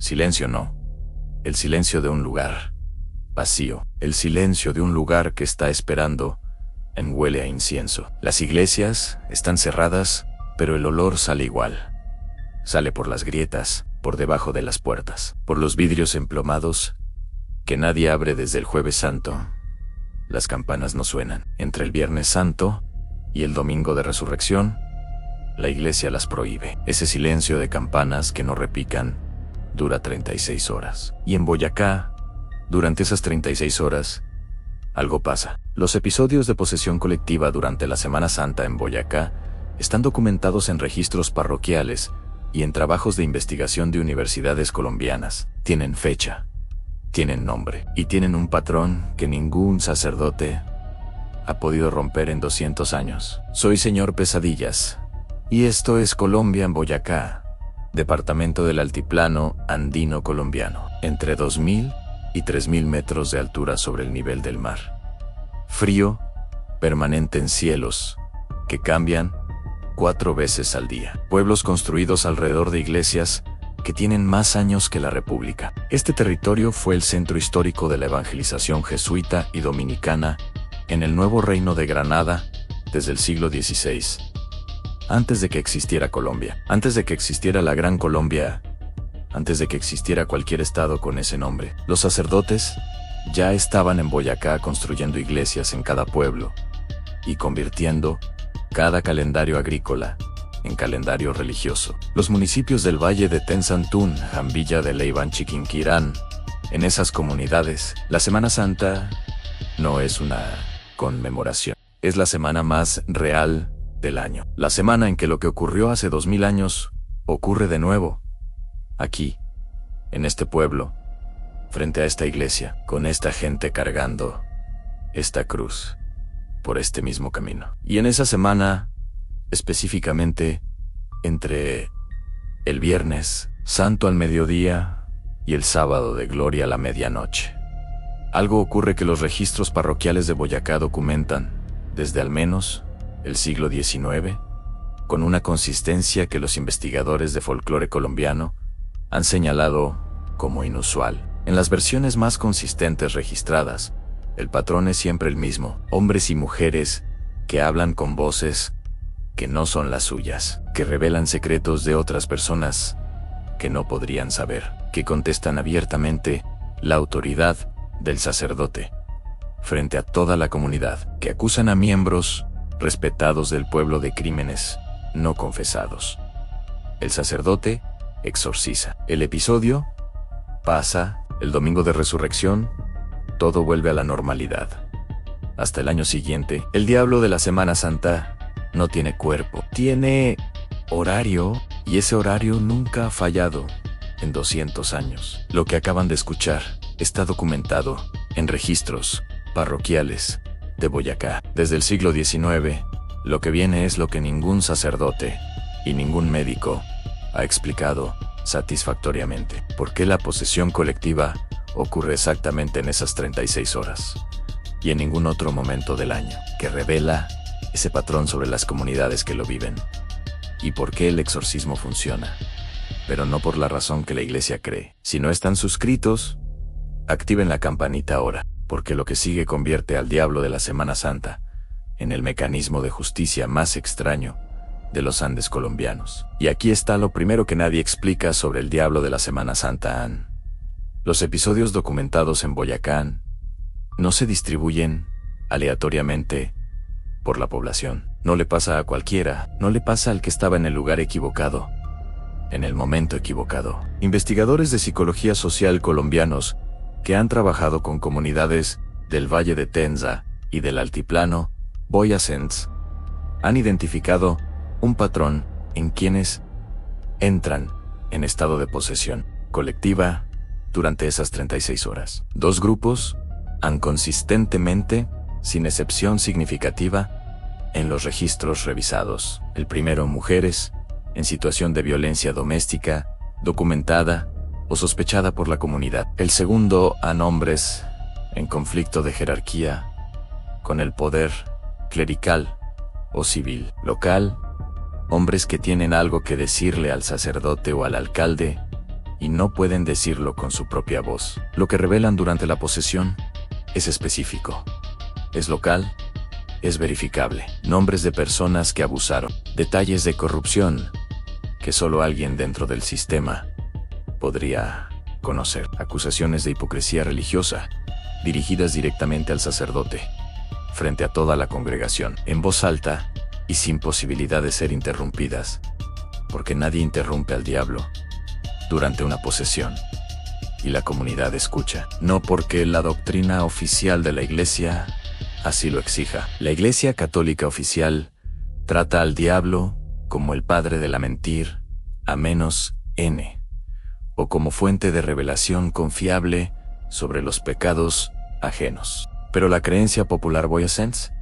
Silencio no. El silencio de un lugar vacío. El silencio de un lugar que está esperando en huele a incienso. Las iglesias están cerradas, pero el olor sale igual. Sale por las grietas, por debajo de las puertas, por los vidrios emplomados que nadie abre desde el Jueves Santo. Las campanas no suenan. Entre el Viernes Santo y el Domingo de Resurrección, la iglesia las prohíbe. Ese silencio de campanas que no repican dura 36 horas. Y en Boyacá, durante esas 36 horas, algo pasa. Los episodios de posesión colectiva durante la Semana Santa en Boyacá están documentados en registros parroquiales y en trabajos de investigación de universidades colombianas. Tienen fecha, tienen nombre y tienen un patrón que ningún sacerdote ha podido romper en 200 años. Soy señor Pesadillas y esto es Colombia en Boyacá, departamento del altiplano andino colombiano, entre 2000 y 3000 metros de altura sobre el nivel del mar. Frío, permanente en cielos que cambian 4 veces al día. Pueblos construidos alrededor de iglesias que tienen más años que la República. Este territorio fue el centro histórico de la evangelización jesuita y dominicana en el Nuevo Reino de Granada desde el siglo XVI. Antes de que existiera Colombia, antes de que existiera la Gran Colombia, antes de que existiera cualquier estado con ese nombre, los sacerdotes ya estaban en Boyacá construyendo iglesias en cada pueblo y convirtiendo cada calendario agrícola en calendario religioso. Los municipios del Valle de Tensantún, Jambilla de Leibán, Chiquinquirán, en esas comunidades, la Semana Santa no es una conmemoración, es la semana más real del año. La semana en que lo que ocurrió hace 2000 años ocurre de nuevo, aquí, en este pueblo, frente a esta iglesia, con esta gente cargando esta cruz por este mismo camino. Y en esa semana, específicamente, entre el Viernes Santo al mediodía y el Sábado de Gloria a la medianoche, algo ocurre que los registros parroquiales de Boyacá documentan desde al menos el siglo XIX, con una consistencia que los investigadores de folclore colombiano han señalado como inusual. En las versiones más consistentes registradas, el patrón es siempre el mismo: hombres y mujeres que hablan con voces que no son las suyas, que revelan secretos de otras personas que no podrían saber, que contestan abiertamente la autoridad del sacerdote frente a toda la comunidad, que acusan a miembros respetados del pueblo de crímenes no confesados. El sacerdote exorciza. El episodio pasa. El Domingo de Resurrección, todo vuelve a la normalidad. Hasta el año siguiente, el diablo de la Semana Santa no tiene cuerpo, tiene horario, y ese horario nunca ha fallado en 200 años. Lo que acaban de escuchar está documentado en registros parroquiales de Boyacá. Desde el siglo XIX, lo que viene es lo que ningún sacerdote y ningún médico ha explicado satisfactoriamente. ¿Por qué la posesión colectiva ocurre exactamente en esas 36 horas y en ningún otro momento del año? Que revela ese patrón sobre las comunidades que lo viven. ¿Y por qué el exorcismo funciona? Pero no por la razón que la iglesia cree. Si no están suscritos, activen la campanita ahora, porque lo que sigue convierte al diablo de la Semana Santa en el mecanismo de justicia más extraño de los Andes colombianos. Y aquí está lo primero que nadie explica sobre el diablo de la Semana Santa. Los episodios documentados en Boyacá no se distribuyen aleatoriamente por la población. No le pasa a cualquiera, no le pasa al que estaba en el lugar equivocado, en el momento equivocado. Investigadores de psicología social colombianos que han trabajado con comunidades del Valle de Tenza y del altiplano boyacense han identificado un patrón en quienes entran en estado de posesión colectiva durante esas 36 horas. 2 grupos han consistentemente, sin excepción significativa, en los registros revisados. El primero, mujeres en situación de violencia doméstica, documentada o sospechada por la comunidad. El segundo, a hombres en conflicto de jerarquía con el poder clerical o civil local, hombres que tienen algo que decirle al sacerdote o al alcalde y no pueden decirlo con su propia voz. Lo que revelan durante la posesión es específico, es local, es verificable. Nombres de personas que abusaron, detalles de corrupción que solo alguien dentro del sistema podría conocer, acusaciones de hipocresía religiosa dirigidas directamente al sacerdote, frente a toda la congregación, en voz alta y sin posibilidad de ser interrumpidas, porque nadie interrumpe al diablo durante una posesión, y la comunidad escucha, no porque la doctrina oficial de la Iglesia así lo exija. La Iglesia Católica oficial trata al diablo como el padre de la mentir, a menos n, o como fuente de revelación confiable sobre los pecados ajenos. Pero la creencia popular boyacense,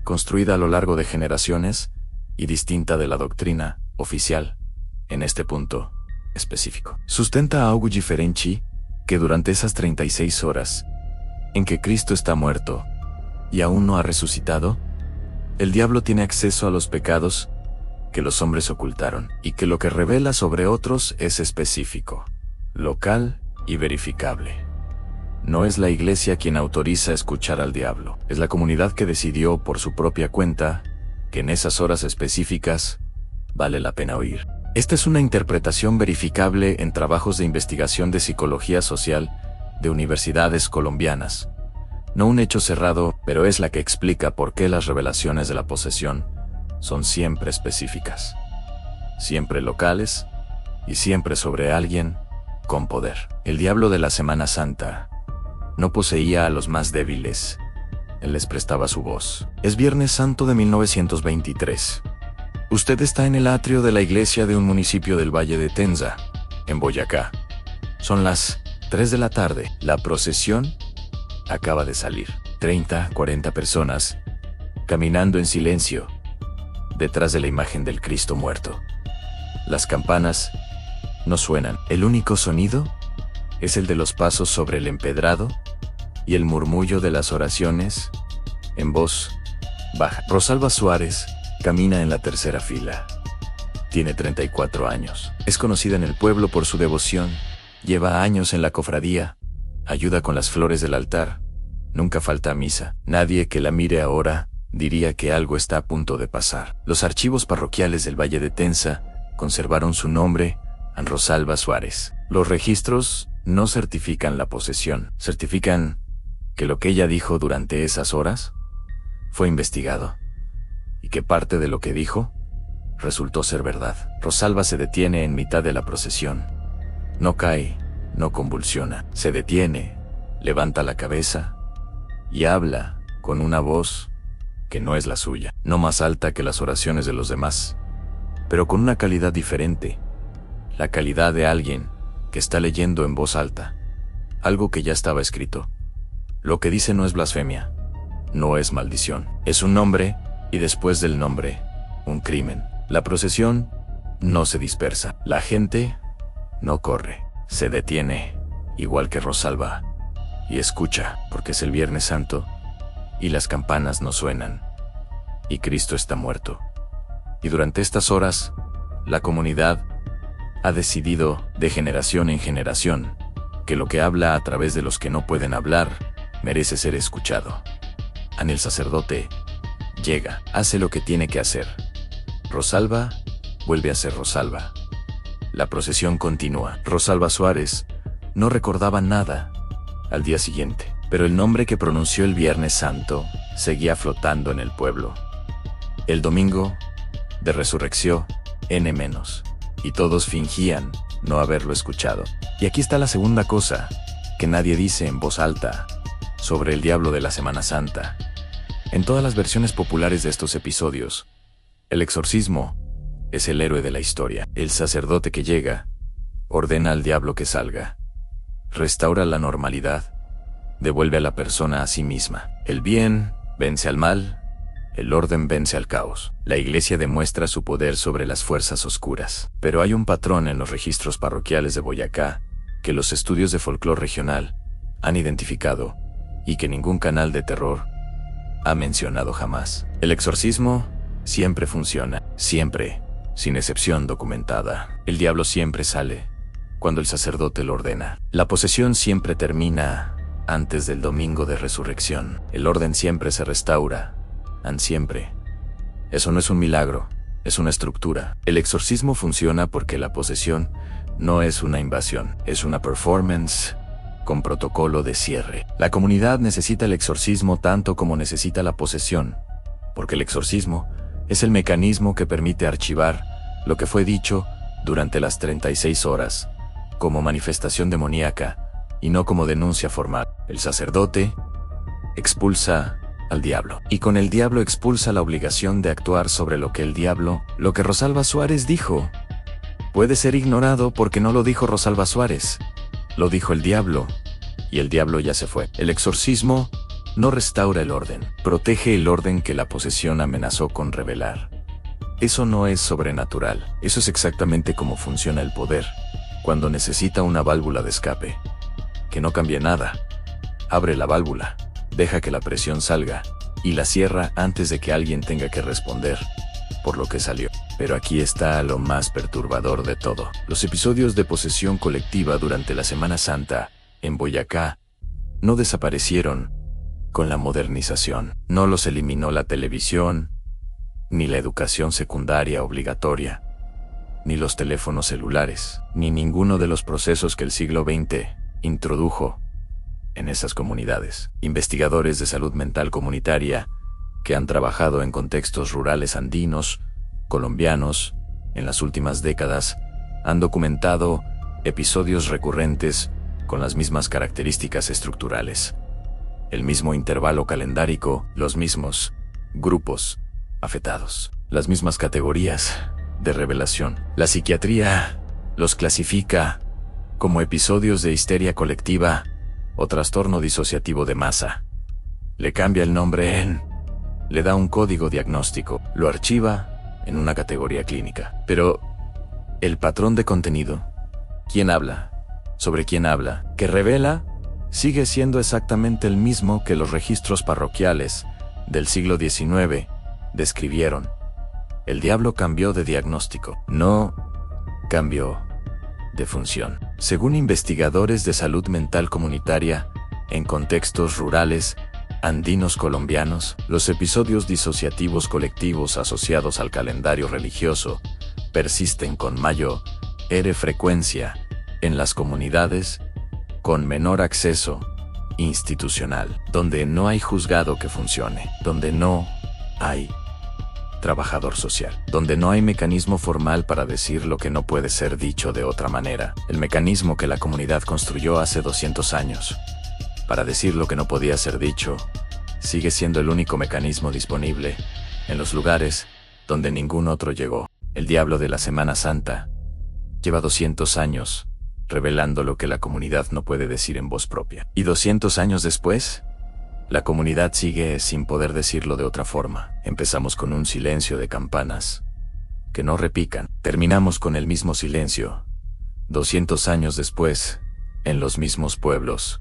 construida a lo largo de generaciones y distinta de la doctrina oficial, en este punto específico, sustenta algo diferente que durante esas 36 horas en que Cristo está muerto y aún no ha resucitado, el diablo tiene acceso a los pecados que los hombres ocultaron, y que lo que revela sobre otros es específico, local y verificable. No es la Iglesia quien autoriza escuchar al diablo, es la comunidad que decidió por su propia cuenta que en esas horas específicas vale la pena oír. Esta es una interpretación verificable en trabajos de investigación de psicología social de universidades colombianas. No un hecho cerrado, pero es la que explica por qué las revelaciones de la posesión son siempre específicas, siempre locales y siempre sobre alguien con poder. El diablo de la Semana Santa no poseía a los más débiles, él les prestaba su voz. Es Viernes Santo de 1923. Usted está en el atrio de la iglesia de un municipio del Valle de Tenza, en Boyacá. Son las 3 de la tarde. La procesión acaba de salir. 30, 40 personas caminando en silencio detrás de la imagen del Cristo muerto. Las campanas no suenan. El único sonido es el de los pasos sobre el empedrado y el murmullo de las oraciones en voz baja. Rosalba Suárez camina en la tercera fila. Tiene 34 años. Es conocida en el pueblo por su devoción. Lleva años en la cofradía. Ayuda con las flores del altar. Nunca falta a misa. Nadie que la mire ahora diría que algo está a punto de pasar. Los archivos parroquiales del Valle de Tenza conservaron su nombre, An Rosalba Suárez. Los registros no certifican la posesión. Certifican que lo que ella dijo durante esas horas fue investigado, y que parte de lo que dijo resultó ser verdad. Rosalba se detiene en mitad de la procesión. No cae, no convulsiona. Se detiene, levanta la cabeza y habla con una voz que no es la suya. No más alta que las oraciones de los demás, pero con una calidad diferente. La calidad de alguien que está leyendo en voz alta algo que ya estaba escrito. Lo que dice no es blasfemia, no es maldición. Es un nombre, y después del nombre, un crimen. La procesión no se dispersa. La gente no corre. Se detiene, igual que Rosalba, y escucha, porque es el Viernes Santo, y las campanas no suenan, y Cristo está muerto. Y durante estas horas, la comunidad ha decidido, de generación en generación, que lo que habla a través de los que no pueden hablar merece ser escuchado. El sacerdote llega, hace lo que tiene que hacer. Rosalba vuelve a ser Rosalba. La procesión continúa. Rosalba Suárez no recordaba nada al día siguiente, pero el nombre que pronunció el Viernes Santo seguía flotando en el pueblo. El domingo de resurrección, n-, y todos fingían no haberlo escuchado. Y aquí está la segunda cosa que nadie dice en voz alta sobre el diablo de la Semana Santa. En todas las versiones populares de estos episodios, el exorcismo es el héroe de la historia. El sacerdote que llega, ordena al diablo que salga, restaura la normalidad, devuelve a la persona a sí misma. El bien vence al mal, el orden vence al caos. La iglesia demuestra su poder sobre las fuerzas oscuras. Pero hay un patrón en los registros parroquiales de Boyacá que los estudios de folclore regional han identificado y que ningún canal de terror ha mencionado jamás. El exorcismo siempre funciona, siempre, sin excepción documentada. El diablo siempre sale cuando el sacerdote lo ordena. La posesión siempre termina antes del domingo de resurrección. El orden siempre se restaura, siempre. Eso no es un milagro, es una estructura. El exorcismo funciona porque la posesión no es una invasión, es una performance con protocolo de cierre. La comunidad necesita el exorcismo tanto como necesita la posesión, porque el exorcismo es el mecanismo que permite archivar lo que fue dicho durante las 36 horas, como manifestación demoníaca y no como denuncia formal. El sacerdote expulsa al diablo, y con el diablo expulsa la obligación de actuar sobre lo que lo que Rosalba Suárez dijo, puede ser ignorado porque no lo dijo Rosalba Suárez, lo dijo el diablo, y el diablo ya se fue. El exorcismo no restaura el orden, protege el orden que la posesión amenazó con revelar. Eso no es sobrenatural, eso es exactamente cómo funciona el poder, cuando necesita una válvula de escape. Que no cambie nada, abre la válvula, deja que la presión salga, y la cierra antes de que alguien tenga que responder por lo que salió. Pero aquí está lo más perturbador de todo. Los episodios de posesión colectiva durante la Semana Santa, en Boyacá, no desaparecieron con la modernización. No los eliminó la televisión, ni la educación secundaria obligatoria, ni los teléfonos celulares, ni ninguno de los procesos que el siglo XX introdujo en esas comunidades. Investigadores de salud mental comunitaria que han trabajado en contextos rurales andinos, colombianos, en las últimas décadas, han documentado episodios recurrentes con las mismas características estructurales, el mismo intervalo calendárico, los mismos grupos afectados, las mismas categorías de revelación. La psiquiatría los clasifica como episodios de histeria colectiva o trastorno disociativo de masa. Le cambia el nombre le da un código diagnóstico, lo archiva en una categoría clínica. Pero el patrón de contenido, quién habla, sobre quién habla, que revela, sigue siendo exactamente el mismo que los registros parroquiales del siglo XIX describieron. El diablo cambió de diagnóstico, no cambió de función. Según investigadores de salud mental comunitaria, en contextos rurales, andinos colombianos, los episodios disociativos colectivos asociados al calendario religioso persisten con mayor frecuencia en las comunidades con menor acceso institucional, donde no hay juzgado que funcione, donde no hay trabajador social, donde no hay mecanismo formal para decir lo que no puede ser dicho de otra manera, el mecanismo que la comunidad construyó hace 200 años para decir lo que no podía ser dicho, sigue siendo el único mecanismo disponible en los lugares donde ningún otro llegó. El diablo de la Semana Santa lleva 200 años revelando lo que la comunidad no puede decir en voz propia. Y 200 años después, la comunidad sigue sin poder decirlo de otra forma. Empezamos con un silencio de campanas que no repican. Terminamos con el mismo silencio 200 años después, en los mismos pueblos.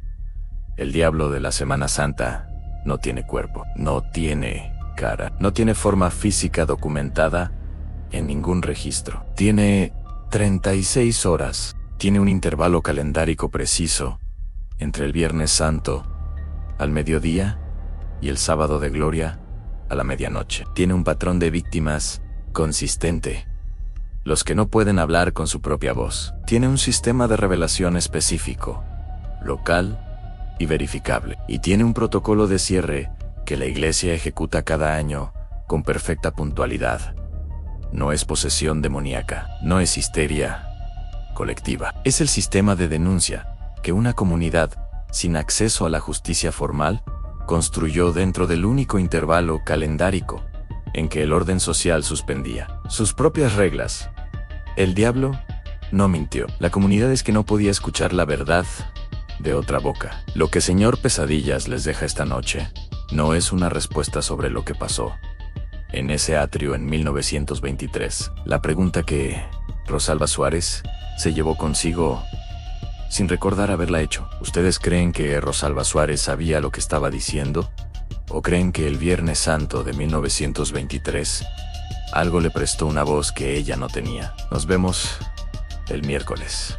El diablo de la Semana Santa no tiene cuerpo, no tiene cara, no tiene forma física documentada en ningún registro. Tiene 36 horas, tiene un intervalo calendárico preciso entre el Viernes Santo al mediodía y el Sábado de Gloria a la medianoche. Tiene un patrón de víctimas consistente, los que no pueden hablar con su propia voz. Tiene un sistema de revelación específico, local y verificable. Y tiene un protocolo de cierre que la Iglesia ejecuta cada año con perfecta puntualidad. No es posesión demoníaca, no es histeria colectiva. Es el sistema de denuncia que una comunidad sin acceso a la justicia formal construyó dentro del único intervalo calendárico en que el orden social suspendía sus propias reglas. El diablo no mintió. La comunidad es que no podía escuchar la verdad de otra boca. Lo que Señor Pesadillas les deja esta noche no es una respuesta sobre lo que pasó en ese atrio en 1923. La pregunta que Rosalba Suárez se llevó consigo sin recordar haberla hecho. ¿Ustedes creen que Rosalba Suárez sabía lo que estaba diciendo? ¿O creen que el Viernes Santo de 1923 algo le prestó una voz que ella no tenía? Nos vemos el miércoles.